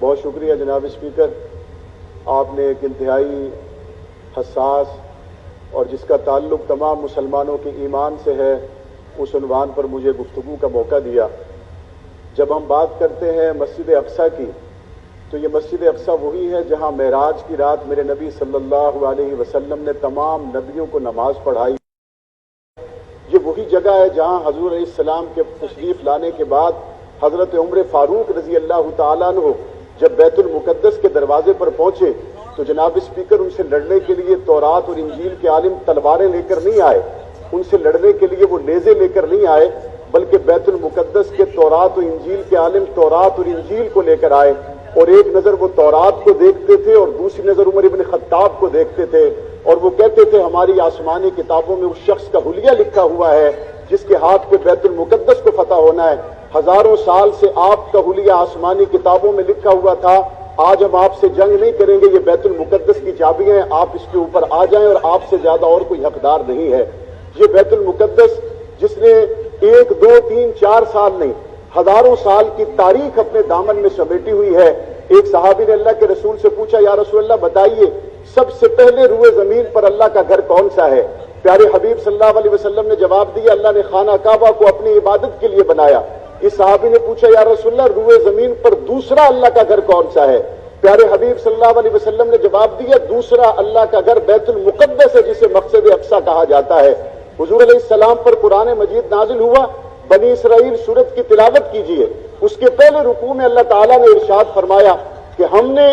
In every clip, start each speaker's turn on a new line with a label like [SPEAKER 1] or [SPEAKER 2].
[SPEAKER 1] بہت شکریہ جناب اسپیکر، آپ نے ایک انتہائی حساس اور جس کا تعلق تمام مسلمانوں کے ایمان سے ہے اس عنوان پر مجھے گفتگو کا موقع دیا۔ جب ہم بات کرتے ہیں مسجد اقصیٰ کی تو یہ مسجد اقصیٰ وہی ہے جہاں معراج کی رات میرے نبی صلی اللہ علیہ وسلم نے تمام نبیوں کو نماز پڑھائی۔ یہ وہی جگہ ہے جہاں حضور علیہ السلام کے تشریف لانے کے بعد حضرت عمر فاروق رضی اللہ تعالیٰ عنہ جب بیت المقدس کے دروازے پر پہنچے تو جناب اسپیکر ان سے لڑنے کے لیے تورات اور انجیل کے عالم تلواریں لے کر نہیں آئے، ان سے لڑنے کے لیے وہ نیزے لے کر نہیں آئے، بلکہ بیت المقدس کے تورات و انجیل کے عالم تورات اور انجیل کو لے کر آئے، اور ایک نظر وہ تورات کو دیکھتے تھے اور دوسری نظر عمر ابن خطاب کو دیکھتے تھے، اور وہ کہتے تھے ہماری آسمانی کتابوں میں اس شخص کا حلیہ لکھا ہوا ہے جس کے ہاتھ پہ بیت المقدس کو فتح ہونا ہے۔ ہزاروں سال سے آپ کا حلیہ آسمانی کتابوں میں لکھا ہوا تھا، آج ہم آپ سے جنگ نہیں کریں گے، یہ بیت المقدس کی چابیاں ہیں، آپ اس کے اوپر آ جائیں اور آپ سے زیادہ اور کوئی حقدار نہیں ہے۔ یہ بیت المقدس جس نے 1 2 3 4 سال نہیں ہزاروں سال کی تاریخ اپنے دامن میں سمیٹی ہوئی ہے۔ ایک صحابی نے اللہ کے رسول سے پوچھا، یا رسول اللہ بتائیے سب سے پہلے روئے زمین پر اللہ کا گھر کون سا ہے؟ پیارے حبیب صلی اللہ علیہ وسلم نے جواب دیا، اللہ نے خانہ کعبہ کو اپنی عبادت کے لیے بنایا۔ اس صحابی نے پوچھا، یا رسول اللہ روئے زمین پر دوسرا اللہ کا گھر کون سا ہے؟ پیارے حبیب صلی اللہ علیہ وسلم نے جواب دیا، دوسرا اللہ کا گھر بیت المقدس ہے جسے مسجد اقصیٰ کہا جاتا ہے۔ حضور علیہ السلام پر قرآن مجید نازل ہوا، بنی اسرائیل سورت کی تلاوت کیجئے، اس کے پہلے رکوع میں اللہ تعالیٰ نے ارشاد فرمایا کہ ہم نے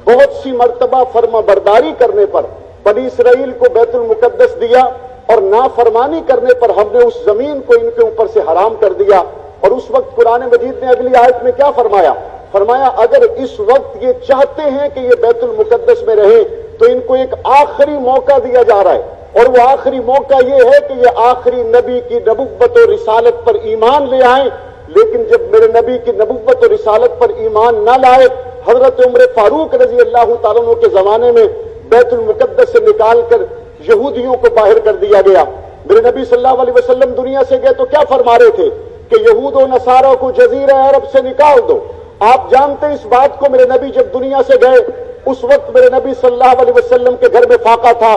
[SPEAKER 1] بہت سی مرتبہ فرما برداری کرنے پر بنی اسرائیل کو بیت المقدس دیا، اور نافرمانی کرنے پر ہم نے اس زمین کو ان کے اوپر سے حرام کر دیا۔ اور اس وقت قرآن مجید نے اگلی آیت میں کیا فرمایا؟ فرمایا اگر اس وقت یہ چاہتے ہیں کہ یہ بیت المقدس میں رہیں تو ان کو ایک آخری موقع دیا جا رہا ہے، اور وہ آخری موقع یہ ہے کہ یہ آخری نبی کی نبوت و رسالت پر ایمان لے آئیں۔ لیکن جب میرے نبی کی نبوت و رسالت پر ایمان نہ لائے، حضرت عمر فاروق رضی اللہ تعالیٰ عنہ کے زمانے میں بیت المقدس سے نکال کر یہودیوں کو باہر کر دیا گیا۔ میرے نبی صلی اللہ علیہ وسلم دنیا سے گئے تو کیا فرما رہے تھے کہ یہود و نصارہ کو جزیرہ عرب سے نکال دو۔ آپ جانتے اس بات کو، میرے نبی جب دنیا سے گئے اس وقت میرے نبی صلی اللہ علیہ وسلم کے گھر میں فاقہ تھا۔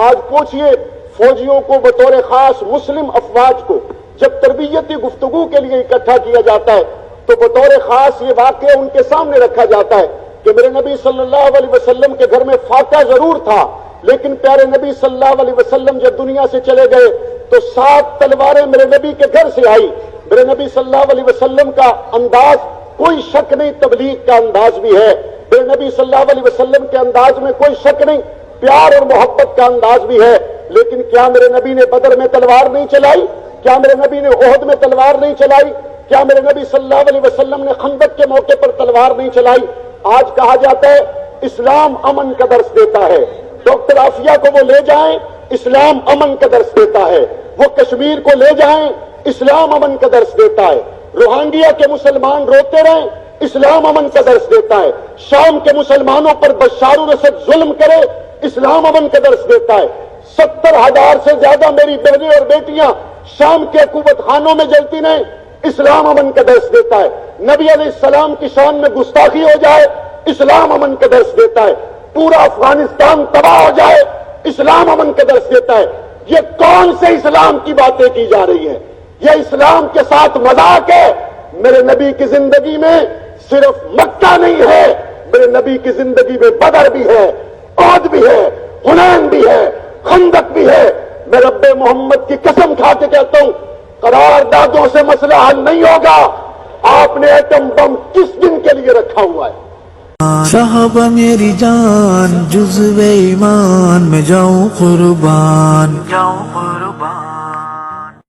[SPEAKER 1] آج پوچھئے فوجیوں کو بطور خاص مسلم افواج کو جب تربیتی گفتگو کے لیے اکٹھا کیا جاتا ہے تو بطور خاص یہ واقعہ ان کے سامنے رکھا جاتا ہے کہ میرے نبی صلی اللہ علیہ وسلم کے گھر میں فاقہ ضرور تھا، لیکن پیارے نبی صلی اللہ علیہ وسلم جب دنیا سے چلے گئے تو 7 تلواریں میرے نبی کے گھر سے آئی۔ میرے نبی صلی اللہ علیہ وسلم کا انداز کوئی شک نہیں تبلیغ کا انداز بھی ہے، میرے نبی صلی اللہ علیہ وسلم کے انداز میں کوئی شک نہیں پیار اور محبت کا انداز بھی ہے، لیکن کیا میرے نبی نے بدر میں تلوار نہیں چلائی؟ کیا میرے نبی نے احد میں تلوار نہیں چلائی؟ کیا میرے نبی صلی اللہ علیہ وسلم نے خندق کے موقع پر تلوار نہیں چلائی؟ آج کہا جاتا ہے اسلام امن کا درس دیتا ہے، ڈاکٹر عافیہ کو وہ لے جائیں اسلام امن کا درس دیتا ہے، وہ کشمیر کو لے جائیں اسلام امن کا درس دیتا ہے، روہنگیا کے مسلمان روتے رہیں اسلام امن کا درس دیتا ہے، شام کے مسلمانوں پر بشار الاسد ظلم کرے اسلام امن کا درس دیتا ہے، 70,000 سے زیادہ میری بہنیں اور بیٹیاں شام کے حکومت خانوں میں جلتی نہیں اسلام امن کا درس دیتا ہے، نبی علیہ السلام کی شان میں گستاخی ہو جائے اسلام امن کا درس دیتا ہے، پورا افغانستان تباہ ہو جائے اسلام امن کا درس دیتا ہے۔ یہ کون سے اسلام کی باتیں کی جا رہی ہیں؟ یہ اسلام کے ساتھ مذاق ہے۔ میرے نبی کی زندگی میں صرف مکہ نہیں ہے، میرے نبی کی زندگی میں بدر بھی ہے، احد بھی ہے، حنین بھی ہے، خندق بھی ہے۔ میں رب محمد کی قسم کھا کے کہتا ہوں قراردادوں سے مسئلہ حل نہیں ہوگا۔ آپ نے ایٹم بم کس دن کے لیے رکھا ہوا ہے؟
[SPEAKER 2] صحابہ میری جان جزو ایمان میں جاؤں قربان